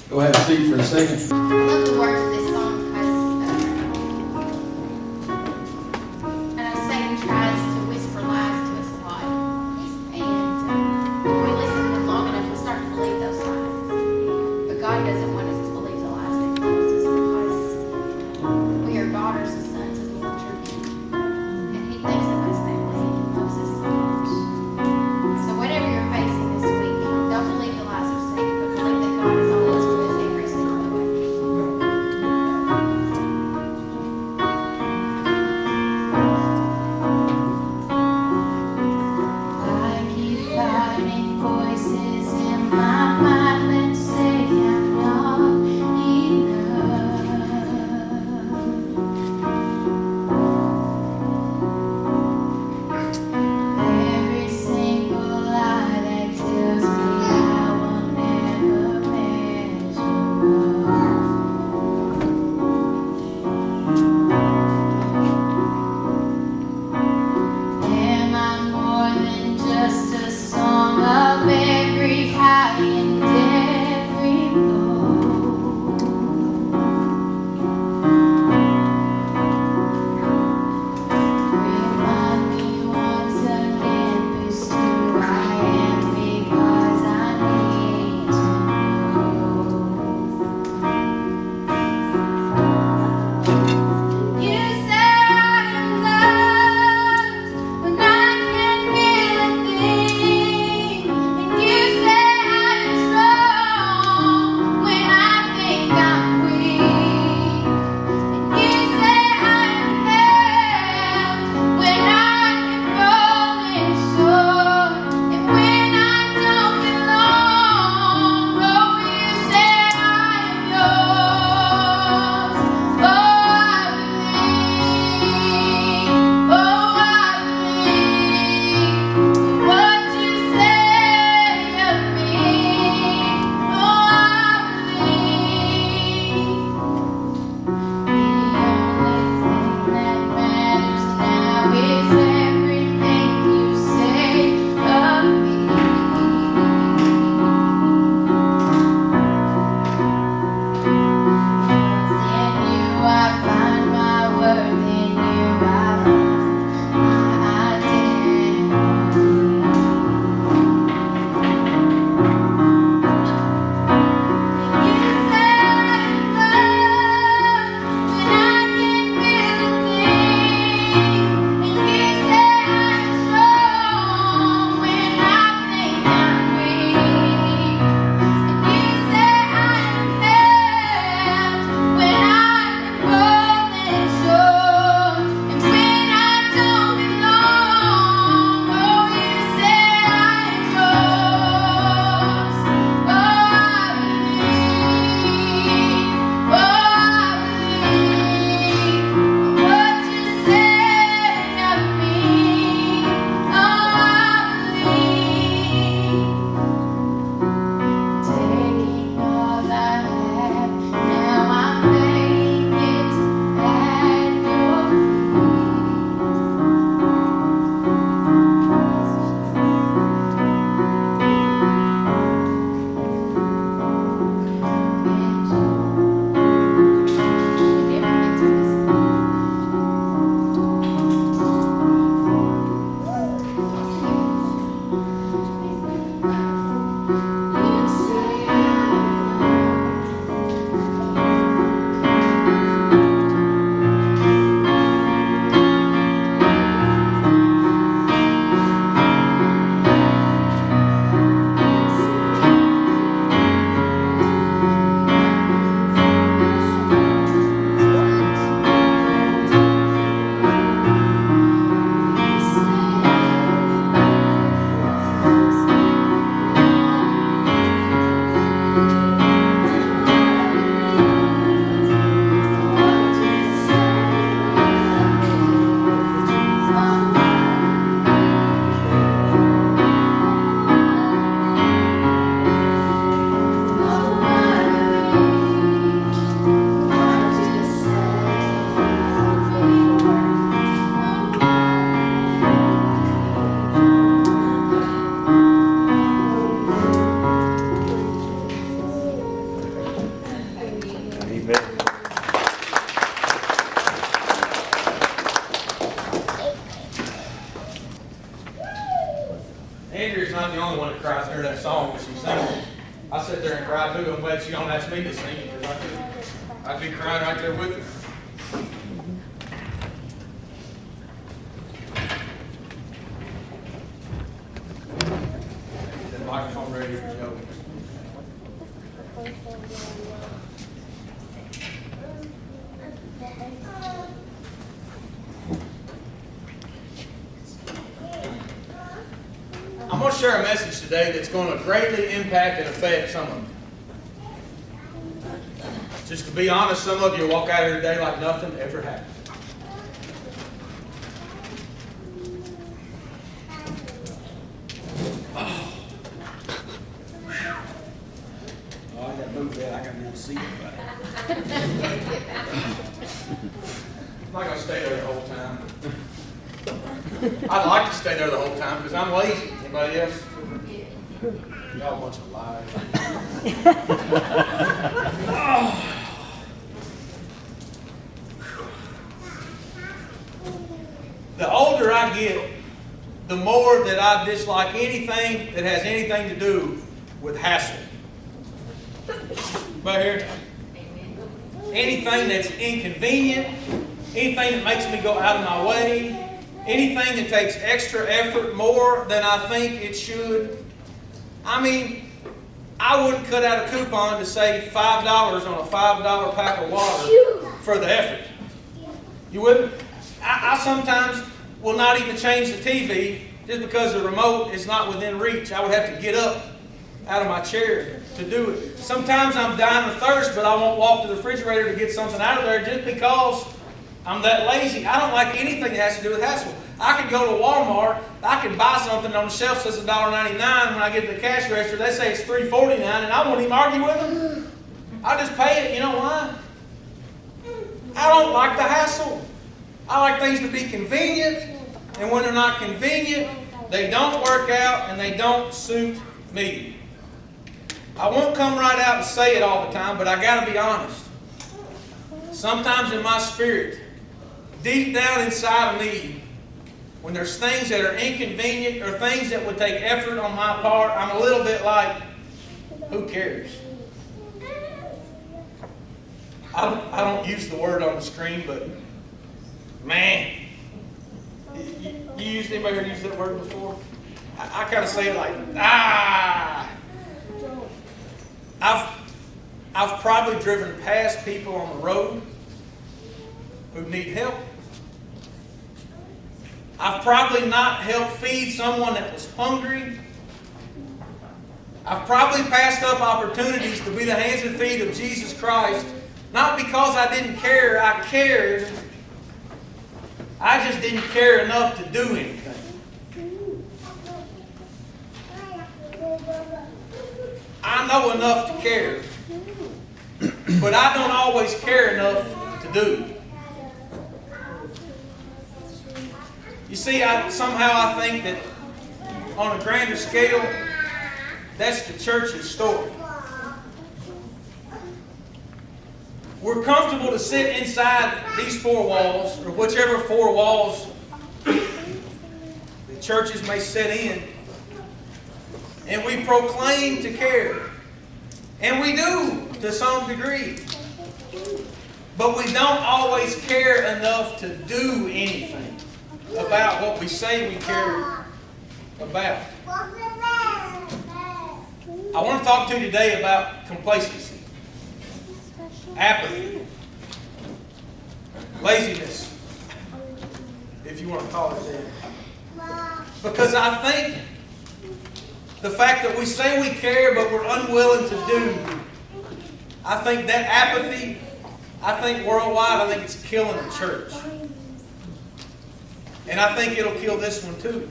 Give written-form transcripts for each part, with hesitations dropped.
Go have a seat for a second. I love the words of this song because I know Satan tries to whisper lies to us a lot. And if we listen to him long enough, we start to believe those lies. But God doesn't want us to believe the lies that he tells us because we are daughters and sons of the Lord true King. And he thinks of us that way. He loves us so much. So whatever you're facing this week, don't believe the lies of Satan, but believe that God is always with us every single day. there that song when she sang it. I sat there and cried too. I'm glad she don't ask me to sing it because I'd be crying right there with her. Is the microphone ready for Joe? I'm going to share a message today that's going to greatly impact and affect some of you. Just to be honest, some of you walk out here today like nothing ever happened. Oh, I got to move that. I got to move the seat. I'm not going to stay there the whole time. I'd like to stay there the whole time because I'm lazy. Anybody else? Y'all a bunch of liars. Oh. The older I get, the more that I dislike anything that has anything to do with hassle. Right here. Anything that's inconvenient, anything that makes me go out of my way, anything that takes extra effort more than I think it should. I mean, I wouldn't cut out a coupon to save $5 on a $5 pack of water for the effort. You wouldn't? I sometimes will not even change the TV just because the remote is not within reach. I would have to get up out of my chair to do it. Sometimes I'm dying of thirst, but I won't walk to the refrigerator to get something out of there just because I'm that lazy. I don't like anything that has to do with hassle. I could go to Walmart, I could buy something on the shelf that says $1.99. When I get to the cash register, they say it's $3.49, and I won't even argue with them. I just pay it. You know why? I don't like the hassle. I like things to be convenient, and when they're not convenient, they don't work out and they don't suit me. I won't come right out and say it all the time, but I got to be honest. Sometimes in my spirit, deep down inside of me, when there's things that are inconvenient or things that would take effort on my part, I'm a little bit like, who cares? I don't use the word on the screen, but man, anybody ever used that word before? I kind of say it like, I've probably driven past people on the road who need help. I've probably not helped feed someone that was hungry. I've probably passed up opportunities to be the hands and feet of Jesus Christ, not because I didn't care. I cared. I just didn't care enough to do anything. I know enough to care, but I don't always care enough to do. You see, somehow I think that on a grander scale, that's the church's story. We're comfortable to sit inside these four walls, or whichever four walls the churches may sit in, and we proclaim to care. And we do, to some degree. But we don't always care enough to do anything about what we say we care about. I want to talk to you today about complacency, apathy, laziness, if you want to call it that. Because I think the fact that we say we care but we're unwilling to do, I think that apathy, I think worldwide, I think it's killing the church. And I think it'll kill this one too,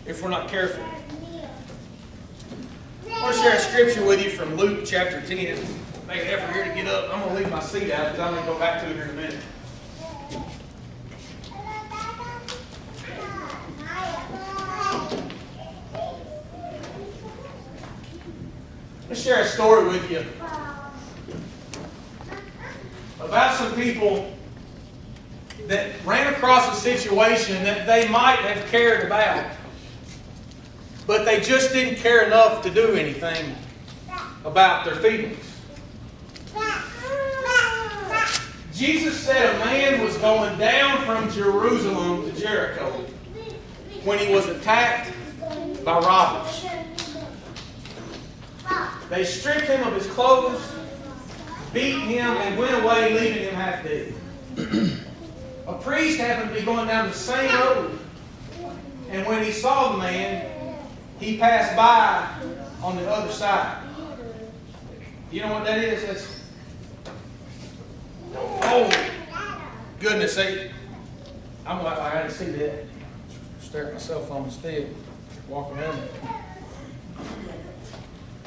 if we're not careful. I want to share a scripture with you from Luke chapter 10. Make an effort here to get up. I'm going to leave my seat out because I'm going to go back to it here in a minute. Let's share a story with you about some people that ran across a situation that they might have cared about. but they just didn't care enough to do anything about their feelings. Jesus said a man was going down from Jerusalem to Jericho when he was attacked by robbers. They stripped him of his clothes, beat him, and went away, leaving him half dead. A priest happened to be going down the same road, and when he saw the man, he passed by on the other side. You know what that is? That's, oh, goodness sake. I got to see that. Stare at my cell phone instead. Walk around it.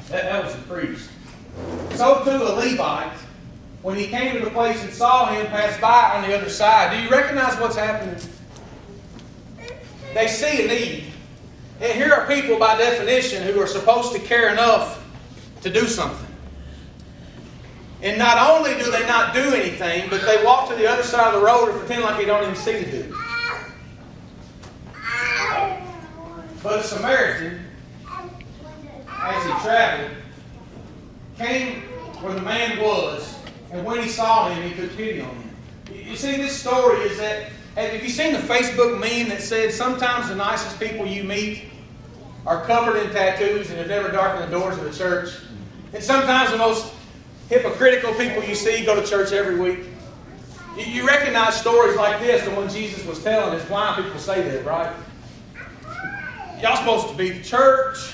That was the priest. So too a Levite, when he came to the place and saw him, pass by on the other side. Do you recognize what's happening? They see a need. And here are people, by definition, who are supposed to care enough to do something. And not only do they not do anything, but they walk to the other side of the road and pretend like they don't even see the dude. But a Samaritan, as he traveled, came where the man was, and when he saw him, he took pity on him. You see, this story is that, have you seen the Facebook meme that said sometimes the nicest people you meet are covered in tattoos and have never darkened the doors of the church? And sometimes the most hypocritical people you see go to church every week. You recognize stories like this, the one Jesus was telling. It's blind people say that, right? Y'all supposed to be the church.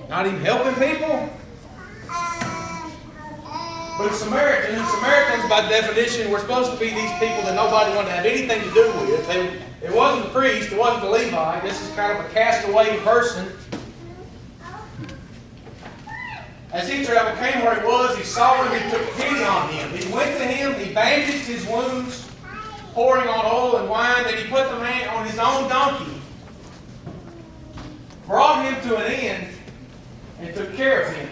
Not even helping people. But a Samaritan, and Samaritans by definition were supposed to be these people that nobody wanted to have anything to do with. It wasn't the priest, it wasn't the Levite. This is kind of a castaway person. As he traveled, came where he was, he saw him, he took pity on him. He went to him, he bandaged his wounds, pouring on oil and wine, then he put the man on his own donkey, brought him to an inn, and took care of him.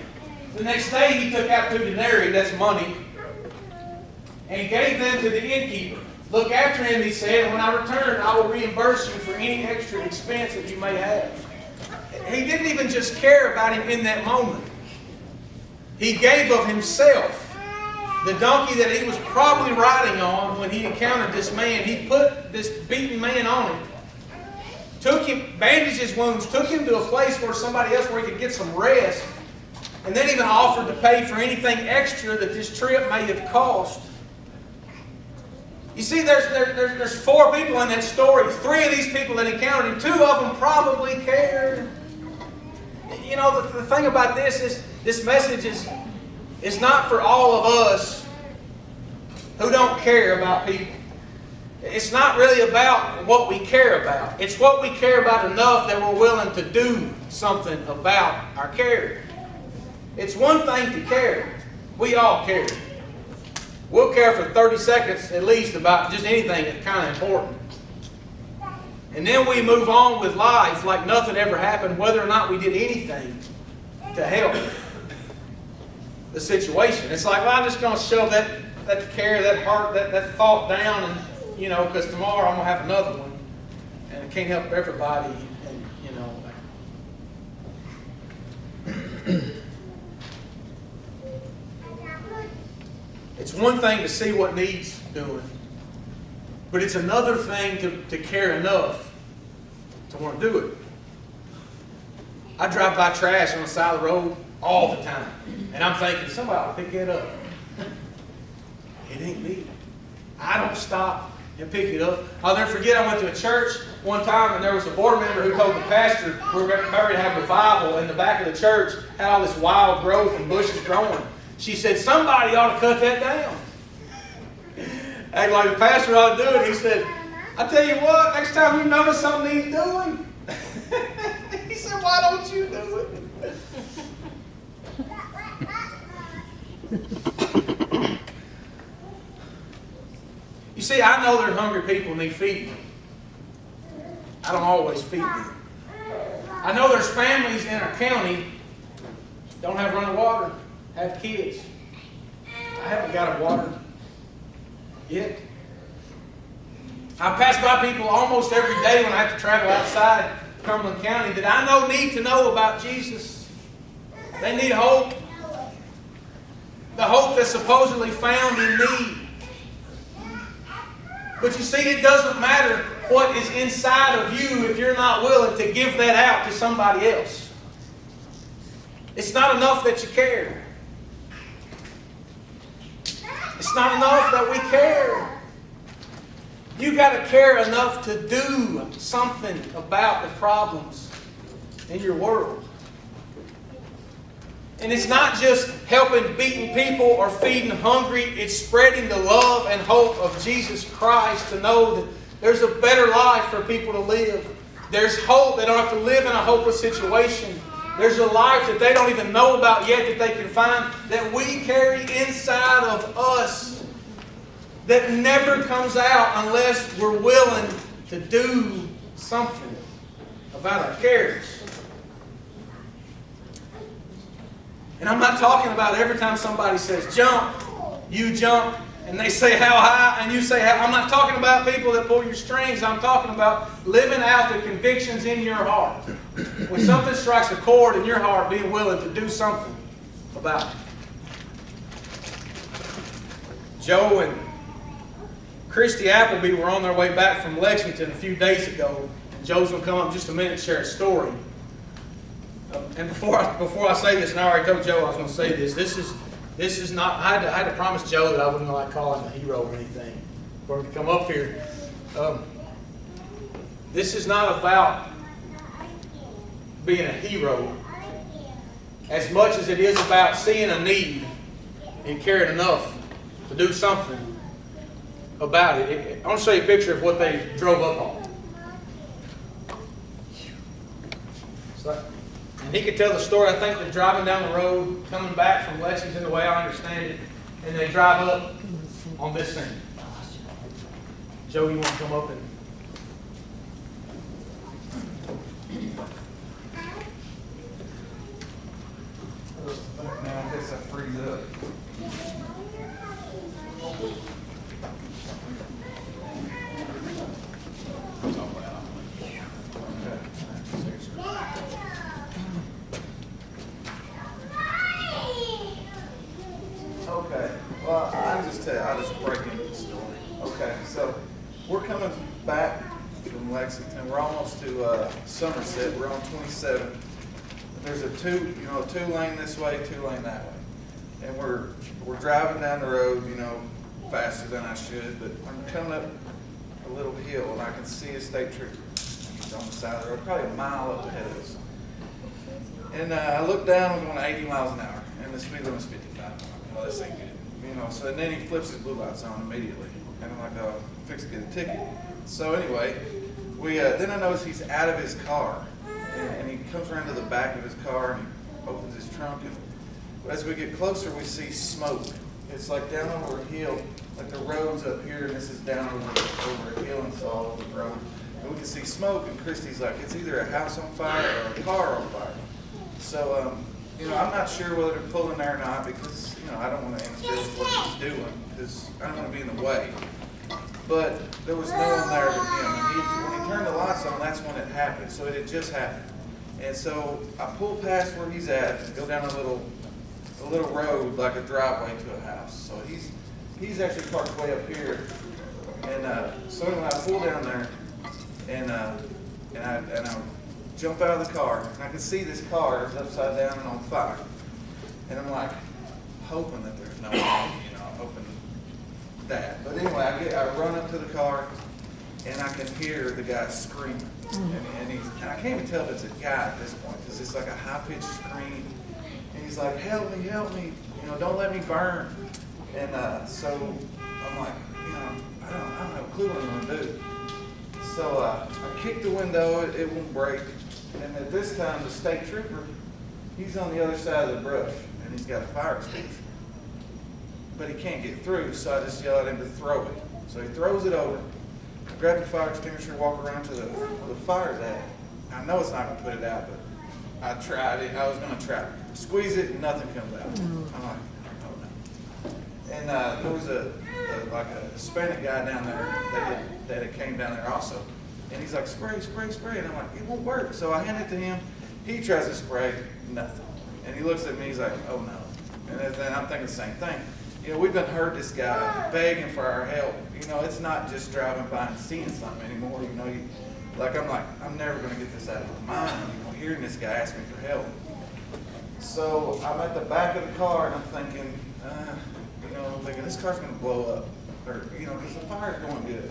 The next day he took out 2 denarii, that's money, and gave them to the innkeeper. Look after him, he said, and when I return, I will reimburse you for any extra expense that you may have. He didn't even just care about him in that moment. He gave of himself. The donkey that he was probably riding on when he encountered this man, he put this beaten man on it. Took him, bandaged his wounds, took him to a place where somebody else where he could get some rest, and then even offered to pay for anything extra that this trip may have cost. You see, there's 4 people in that story. 3 of these people that encountered him, 2 of them probably cared. You know, the thing about this is, this message is not for all of us who don't care about people. It's not really about what we care about. It's what we care about enough that we're willing to do something about our care. It's one thing to care. We all care. We'll care for 30 seconds at least about just anything that's kind of important. And then we move on with life like nothing ever happened, whether or not we did anything to help the situation. It's like, well, I'm just going to shove that care, that heart, that thought down, and you know, because tomorrow I'm going to have another one, and I can't help everybody, and you know. It's one thing to see what needs doing, but it's another thing to care enough to want to do it. I drive by trash on the side of the road all the time, and I'm thinking, somebody will pick it up. It ain't me. I don't stop and pick it up. I'll never forget, I went to a church one time, and there was a board member who told the pastor we were getting ready to have revival, and the back of the church had all this wild growth and bushes growing. She said, somebody ought to cut that down. And like the pastor ought to do it, he said, I tell you what, next time you notice something he's doing, he said, why don't you do it? You see, I know there are hungry people need feeding. I don't always feed them. I know there's families in our county don't have running water, have kids. I haven't got them water yet. I pass by people almost every day when I have to travel outside Cumberland County that I need to know about Jesus. They need hope. The hope that's supposedly found in me. But you see, it doesn't matter what is inside of you if you're not willing to give that out to somebody else. It's not enough that you care. It's not enough that we care. You got to care enough to do something about the problems in your world. And it's not just helping beaten people or feeding hungry. It's spreading the love and hope of Jesus Christ to know that there's a better life for people to live. There's hope. They don't have to live in a hopeless situation. There's a life that they don't even know about yet that they can find that we carry inside of us that never comes out unless we're willing to do something about our cares. And I'm not talking about every time somebody says jump, you jump, and they say how high, and you say how. I'm not talking about people that pull your strings. I'm talking about living out the convictions in your heart. When something strikes a chord in your heart, being willing to do something about it. Joe and Christy Appleby were on their way back from Lexington a few days ago. And Joe's going to come up in just a minute and share a story. And before I say this, and I already told Joe I was going to say this, this is not, I had to promise Joe that I wouldn't call him a hero or anything for him to come up here. This is not about being a hero as much as it is about seeing a need and caring enough to do something about it. I want to show you a picture of what they drove up on. And he could tell the story. I think they're driving down the road, coming back from Lexington, the way I understand it, and they drive up on this thing. Joe, you want to come up and... Now I guess I freeze up. Okay, well, I'll just break into the story. Okay, so we're coming back from Lexington. We're almost to Somerset. We're on 27. There's a two lane this way, 2 lane that way. And we're driving down the road, faster than I should, but I'm coming up a little hill and I can see a state trooper. He's on the side of the road, probably a mile up ahead of us. And I look down, I'm going 80 miles an hour, and the speed limit's 55. Oh, this ain't good. So and then he flips his blue lights on immediately. And I'm like, oh, I'm fixing to get a ticket. So anyway, then I notice he's out of his car. And he comes around to the back of his car and he opens his trunk. And as we get closer, we see smoke. It's like down over a hill, like the road's up here, and this is down over a hill, and it's all over the road. And we can see smoke, and Christy's like, it's either a house on fire or a car on fire. So, I'm not sure whether to pull in there or not because, I don't want to interfere with what he's doing because I don't want to be in the way. But there was no one there but him. And when he turned the lights on, that's when it happened. So it had just happened. And so I pull past where he's at and go down a little road, like a driveway to a house. So he's actually parked way up here. And so anyway, I pull down there and I jump out of the car, and I can see this car is upside down and on fire. And I'm like, hoping that there's no one, hoping that. But anyway, I run up to the car, and I can hear the guy screaming. And I can't even tell if it's a guy at this point, because it's like a high-pitched scream. And he's like, help me, don't let me burn. And so I'm like, I don't have a clue what I'm going to do. So I kick the window, it won't break. And at this time, the state trooper, he's on the other side of the brush, and he's got a fire extinguisher. But he can't get through, so I just yell at him to throw it. So he throws it over. I grab the fire extinguisher, walk around to where the fire's at. I know it's not going to put it out, but I tried it. I was going to try it. Squeeze it, and nothing comes out. I'm like, oh no. And there was a Hispanic guy down there that had came down there also. And he's like, spray, spray, spray. And I'm like, it won't work. So I hand it to him. He tries to spray, nothing. And he looks at me, he's like, oh no. And then I'm thinking the same thing. You know, we've been hurt this guy, begging for our help. You know, it's not just driving by and seeing something anymore. You know, I'm never going to get this out of my mind. You know, hearing this guy ask me for help. So I'm at the back of the car and I'm thinking, this car's going to blow up. Or, you know, because the fire's going good.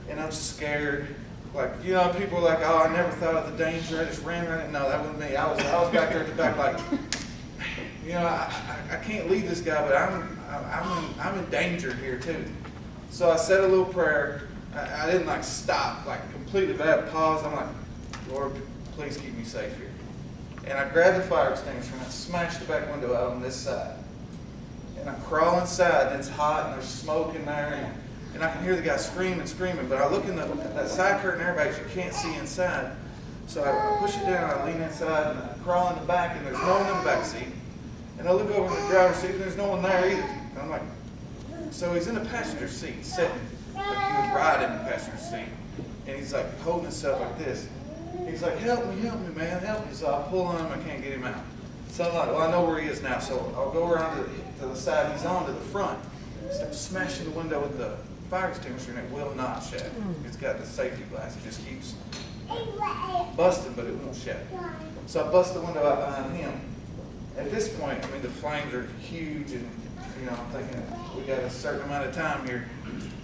And I'm scared. Like, you know, people are like, oh, I never thought of the danger. I just ran right in. No, that wasn't me. I was back there at the back like, you know, I can't leave this guy, but I'm in danger here too. So I said a little prayer. I didn't like stop, like completely, but I paused. I'm like, Lord, please keep me safe here. And I grabbed the fire extinguisher and I smashed the back window out on this side. And I crawl inside and it's hot and there's smoke in there and I can hear the guy screaming, but I look in that side curtain airbags, you can't see inside. So I push it down, I lean inside and I crawl in the back and there's no one in the back seat. And I look over in the driver's seat and there's no one there either. And I'm like, so he's in the passenger seat, sitting like he was riding in the passenger seat. And he's like holding himself like this. He's like, help me, man, help me. So I pull on him, I can't get him out. So I'm like, well, I know where he is now. So I'll go around to the side he's on to the front. Start smashing the window with the fire extinguisher and it will not shatter. It's got the safety glass. It just keeps busting, but it won't shatter. So I bust the window out behind him. At this point, I mean, the flames are huge and, you know, I'm thinking we got a certain amount of time here.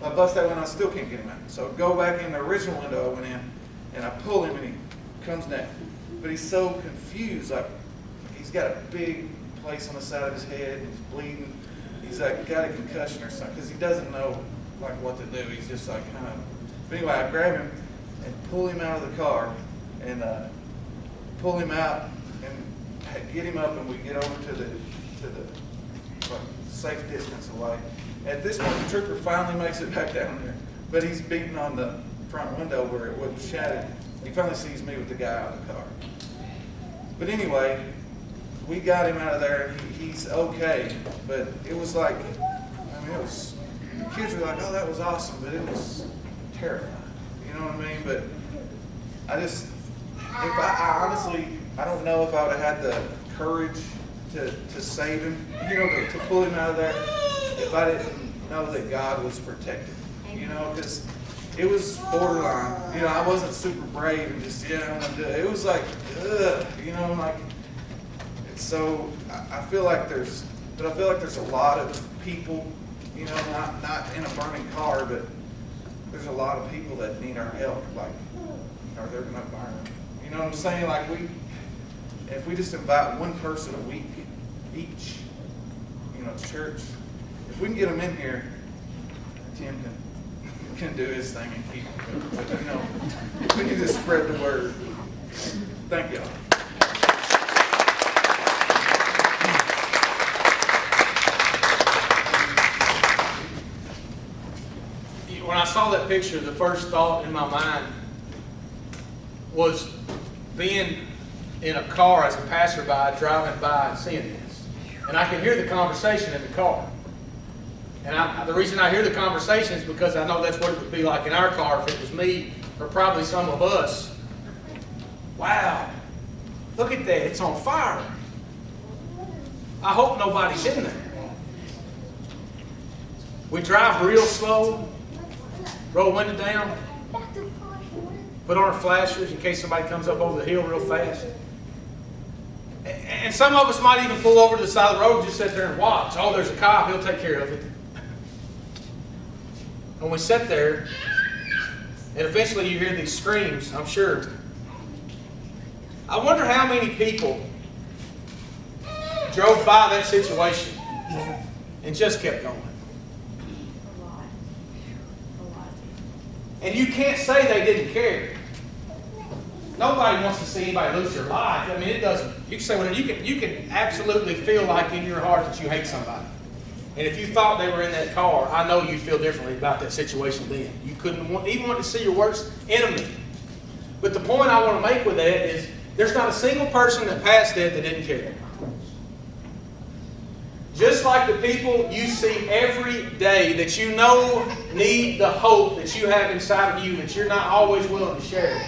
I bust that window, I still can't get him out. So I go back in the original window I went in and I pull him and he comes down. But he's so confused, like he's got a big place on the side of his head and he's bleeding. He's like got a concussion or something because he doesn't know like what to do. He's just like kind of. But anyway, I grab him and pull him out of the car and pull him out and get him up and we get over to the like, safe distance away. At this point, the trooper finally makes it back down there, but he's beating on the front window where it wasn't shattered. He finally sees me with the guy out of the car. But anyway, we got him out of there and he's okay. But it was like, I mean, the kids were like, oh, that was awesome, but it was terrifying. You know what I mean? But I honestly, I don't know if I would have had the courage to save him, you know, to pull him out of there if I didn't know that God was protecting him, you know, because it was borderline. You know, I wasn't super brave and just, yeah, I'm gonna do it. It was like, ugh, you know, like, so I feel like there's a lot of people, you know, not in a burning car, but there's a lot of people that need our help, like, or they're gonna burn. You know what I'm saying? Like if we just invite one person a week each, you know, to church, if we can get them in here, Tim can do his thing and keep them. But you know, we need to spread the word. Thank y'all. When I saw that picture, the first thought in my mind was being in a car as a passerby, driving by and seeing this. And I can hear the conversation in the car. And the reason I hear the conversation is because I know that's what it would be like in our car if it was me or probably some of us. Wow, look at that, it's on fire. I hope nobody's in there. We drive real slow, roll window down, put on our flashers in case somebody comes up over the hill real fast. And some of us might even pull over to the side of the road and just sit there and watch. Oh, there's a cop, he'll take care of it. And we sit there, and eventually you hear these screams, I'm sure. I wonder how many people drove by that situation and just kept going. And you can't say they didn't care. Nobody wants to see anybody lose their life. I mean, it doesn't. You can say whatever. You can absolutely feel like in your heart that you hate somebody. And if you thought they were in that car, I know you'd feel differently about that situation then. You couldn't even want to see your worst enemy. But the point I want to make with that is there's not a single person that passed that didn't care. Just like the people you see every day that you know need the hope that you have inside of you that you're not always willing to share.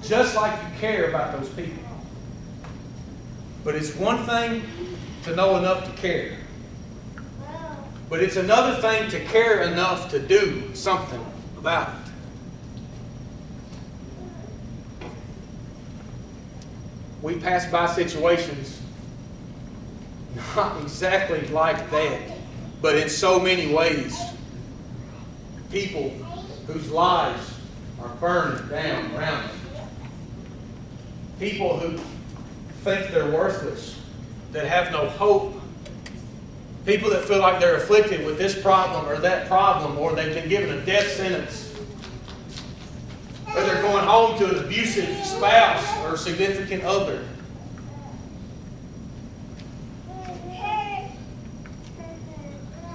Just like you care about those people. But it's one thing to know enough to care. But it's another thing to care enough to do something about it. We pass by situations not exactly like that, but in so many ways. People whose lives are burning down around them. People who think they're worthless, that have no hope. People that feel like they're afflicted with this problem or that problem, or they've been given a death sentence. Or they're going home to an abusive spouse or significant other.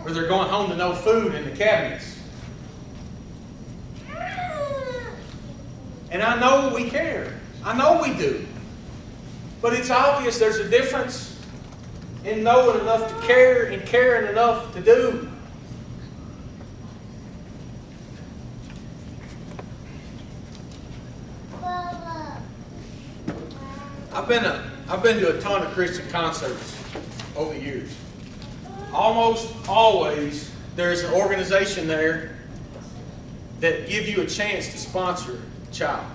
Or they're going home to no food in the cabinets. And I know we care. I know we do. But it's obvious there's a difference in knowing enough to care and caring enough to do. I've been to a ton of Christian concerts over the years. Almost always there's an organization there that give you a chance to sponsor a child.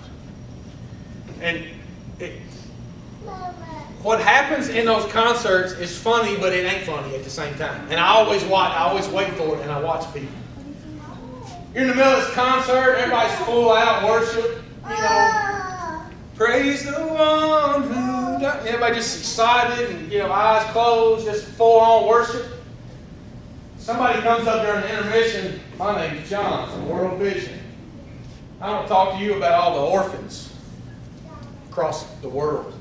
And what happens in those concerts is funny, but it ain't funny at the same time. And I always wait for it, and I watch people. You're in the middle of this concert, everybody's full out worship, you know. Praise the one who died. Everybody just excited and, eyes closed, just full on worship. Somebody comes up during the intermission. My name's John from World Vision. I want to talk to you about all the orphans across the world.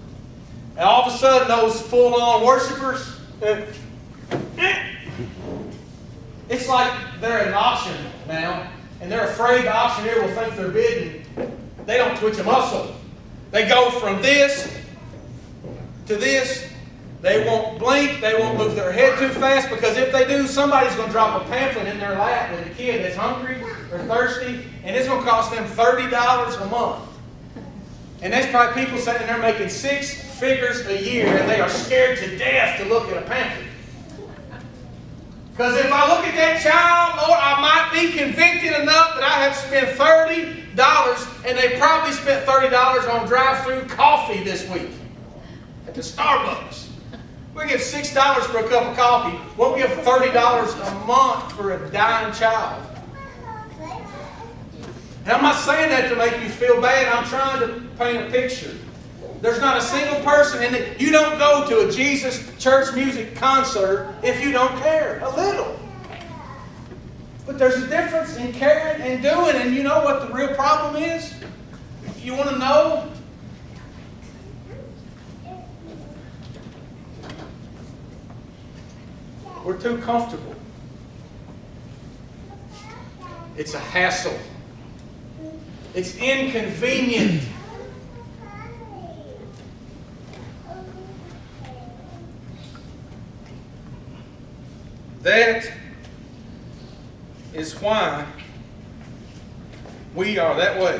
And all of a sudden, those full-on worshipers, it's like they're at an auction now, and they're afraid the auctioneer will think they're bidding. They don't twitch a muscle. They go from this to this. They won't blink. They won't move their head too fast, because if they do, somebody's going to drop a pamphlet in their lap with a kid that's hungry or thirsty, and it's going to cost them $30 a month. And there's probably people sitting there making 6 figures a year, and they are scared to death to look at a pamphlet. Because if I look at that child, Lord, I might be convicted enough that I have spent $30, and they probably spent $30 on drive-through coffee this week at the Starbucks. We give $6 for a cup of coffee. We'll give $30 a month for a dying child. And I'm not saying that to make you feel bad. I'm trying to paint a picture. There's not a single person in it. You don't go to a Jesus church music concert if you don't care a little. But there's a difference in caring and doing. And you know what the real problem is? You want to know? We're too comfortable. It's a hassle. It's inconvenient. That is why we are that way.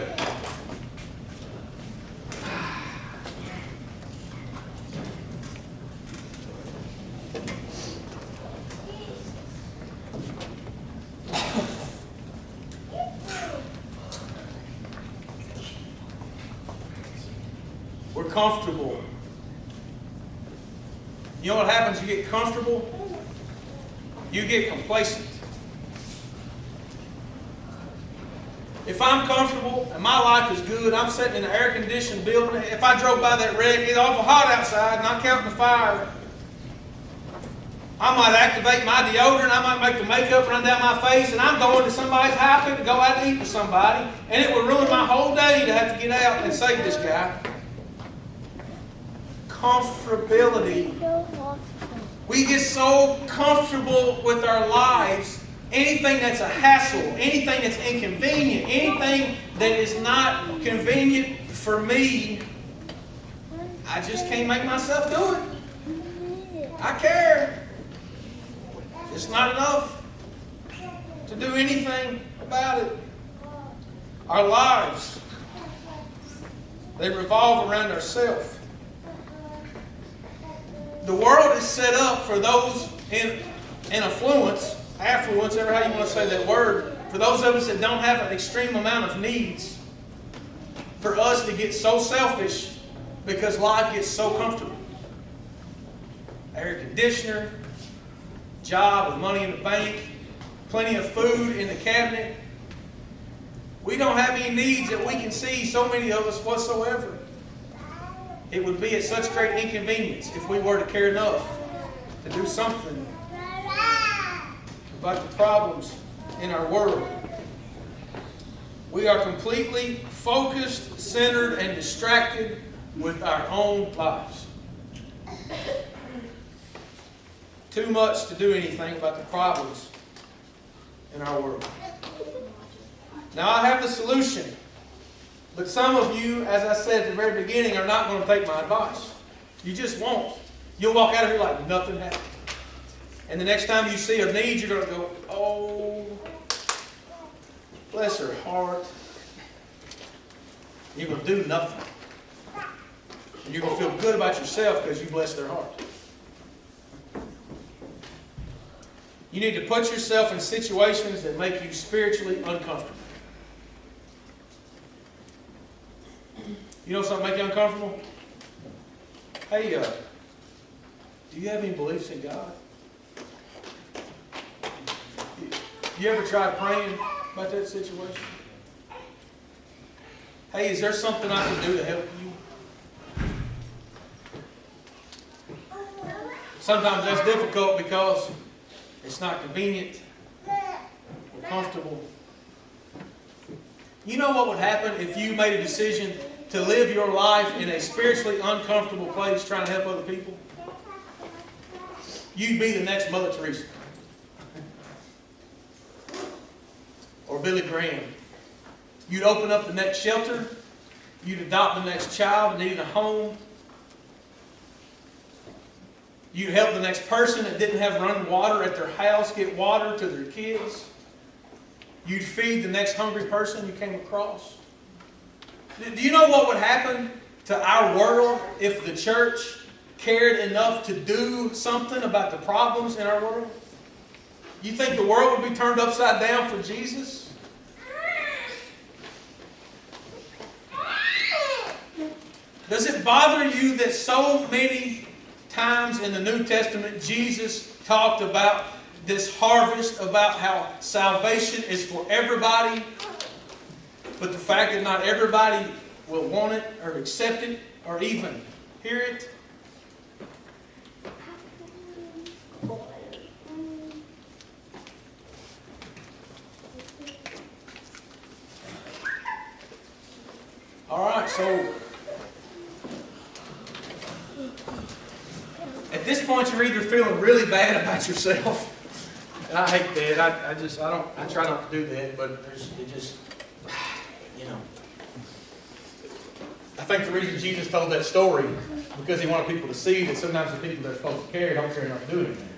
We're comfortable. You know what happens? You get comfortable. You get complacent. If I'm comfortable and my life is good, I'm sitting in an air-conditioned building. If I drove by that wreck, it's awful hot outside, and I'm counting the fire. I might activate my deodorant. I might make the makeup run down my face, and I'm going to somebody's house to go out and eat with somebody, and it would ruin my whole day to have to get out and save this guy. Comfortability. We get so comfortable with our lives. Anything that's a hassle, anything that's inconvenient, anything that is not convenient for me, I just can't make myself do it. I care. just not enough to do anything about it. Our lives, they revolve around ourselves. The world is set up for those in affluence, whatever how you want to say that word, for those of us that don't have an extreme amount of needs, for us to get so selfish because life gets so comfortable. Air conditioner, job with money in the bank, plenty of food in the cabinet. We don't have any needs that we can see, so many of us whatsoever. It would be at such great inconvenience if we were to care enough to do something about the problems in our world. We are completely focused, centered, and distracted with our own lives. Too much to do anything about the problems in our world. Now, I have the solution, but some of you, as I said at the very beginning, are not going to take my advice. You just won't. You'll walk out of here like nothing happened. And the next time you see a need, you're going to go, oh, bless her heart. You're going to do nothing. And you're going to feel good about yourself because you blessed their heart. You need to put yourself in situations that make you spiritually uncomfortable. You know something make you uncomfortable? Hey, do you have any beliefs in God? You ever tried praying about that situation? Hey, is there something I can do to help you? Sometimes that's difficult because it's not convenient or comfortable. You know what would happen if you made a decision to live your life in a spiritually uncomfortable place trying to help other people? You'd be the next Mother Teresa. Or Billy Graham. You'd open up the next shelter. You'd adopt the next child that needed a home. You'd help the next person that didn't have running water at their house get water to their kids. You'd feed the next hungry person you came across. Do you know what would happen to our world if the church cared enough to do something about the problems in our world? You think the world would be turned upside down for Jesus? Does it bother you that so many times in the New Testament Jesus talked about this harvest, about how salvation is for everybody, but the fact that not everybody will want it or accept it or even hear it? All right, so at this point you're either feeling really bad about yourself, and I hate that. I try not to do that, but I think the reason Jesus told that story because he wanted people to see that sometimes the people they're supposed to care don't care enough to do anything.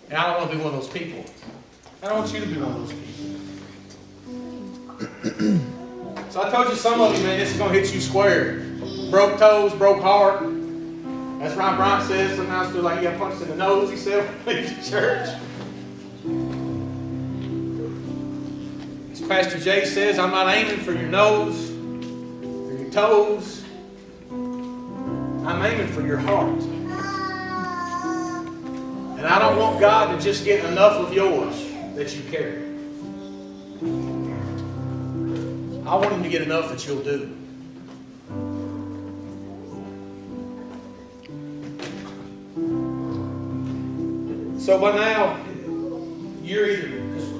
And I don't want to be one of those people. I don't want you to be one of those people. So I told you some of you, man, this is going to hit you square. Broke toes, broke heart. That's Ron Bryant says. Sometimes feel like you got punched in the nose, he said, when he leaves the church. As Pastor Jay says, I'm not aiming for your nose or your toes. I'm aiming for your heart. And I don't want God to just get enough of yours that you carry. I want him to get enough that you'll do. So by now, you're either just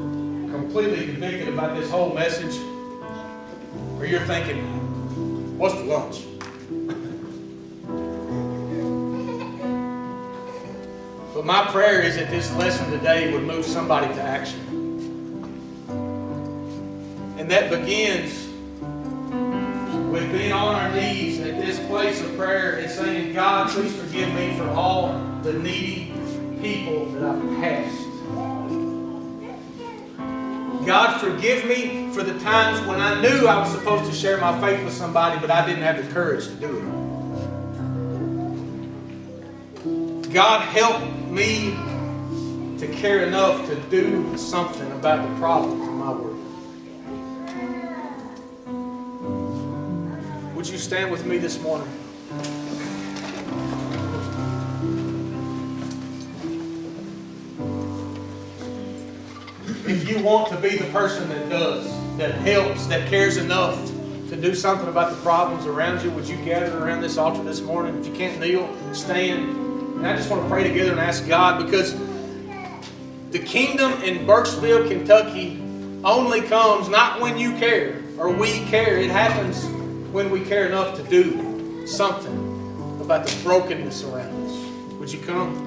completely convicted about this whole message, or you're thinking, what's the lunch? But my prayer is that this lesson today would move somebody to action. And that begins with being on our knees at this place of prayer and saying, God, please forgive me for all the needy, people that I've passed. God, forgive me for the times when I knew I was supposed to share my faith with somebody, but I didn't have the courage to do it. God, help me to care enough to do something about the problems in my world. Would you stand with me this morning? If you want to be the person that does, that helps, that cares enough to do something about the problems around you, would you gather around this altar this morning? If you can't kneel, stand. And I just want to pray together and ask God, because the kingdom in Burkesville, Kentucky only comes not when you care or we care. It happens when we care enough to do something about the brokenness around us. Would you come?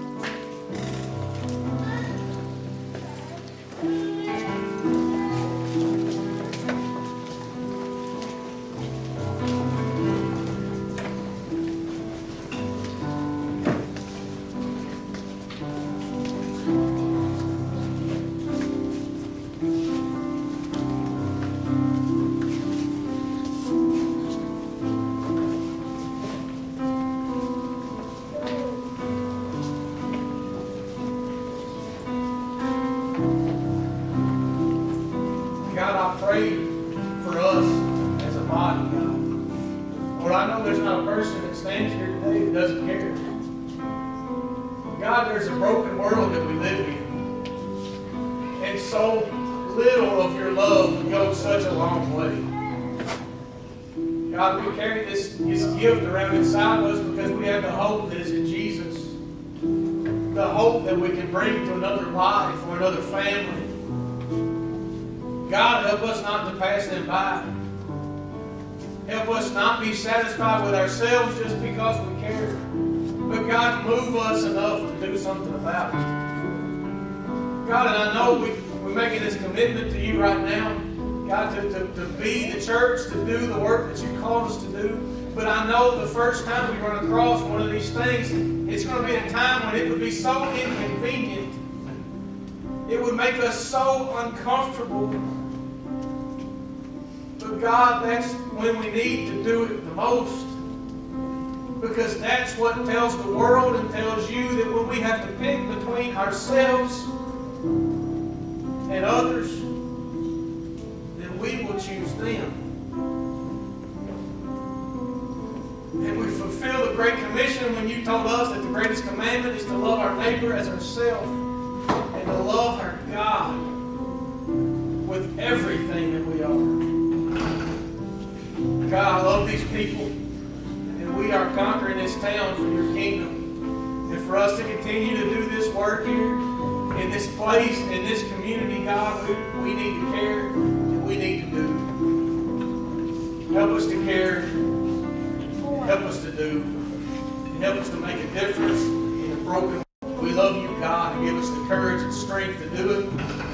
God, I pray for us as a body, God. Lord, I know there's not a person that stands here today that doesn't care. God, there's a broken world that we live in. And so little of your love goes such a long way. God, we carry this gift around inside of us because we have the hope that is in Jesus. The hope that we can bring to another life or another family. God, help us not to pass them by. Help us not be satisfied with ourselves just because we care. But God, move us enough to do something about it. God, and I know we're making this commitment to you right now. God, to be the church, to do the work that you called us to do. But I know the first time we run across one of these things, it's going to be a time when it would be so inconvenient. It would make us so uncomfortable. But God, that's when we need to do it the most. Because that's what tells the world and tells you that when we have to pick between ourselves and others, then we will choose them. And we fulfill the Great Commission when you told us that the greatest commandment is to love our neighbor as ourselves and to love our God with everything that we are. God, I love these people, and we are conquering this town for your kingdom. And for us to continue to do this work here, in this place, in this community, God, we need to care, and we need to do. Help us to care, help us to do, and help us to make a difference in a broken world. We love you, God, and give us the courage and strength to do it.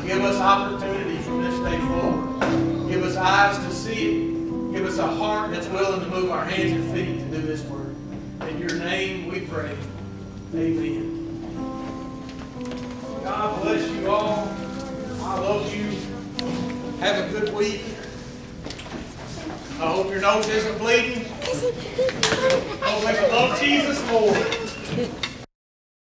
Give us opportunity from this day forward. Give us eyes to see it. Give us a heart that's willing to move our hands and feet to do this work. In your name we pray. Amen. God bless you all. I love you. Have a good week. I hope your nose isn't bleeding. I hope we can love Jesus more.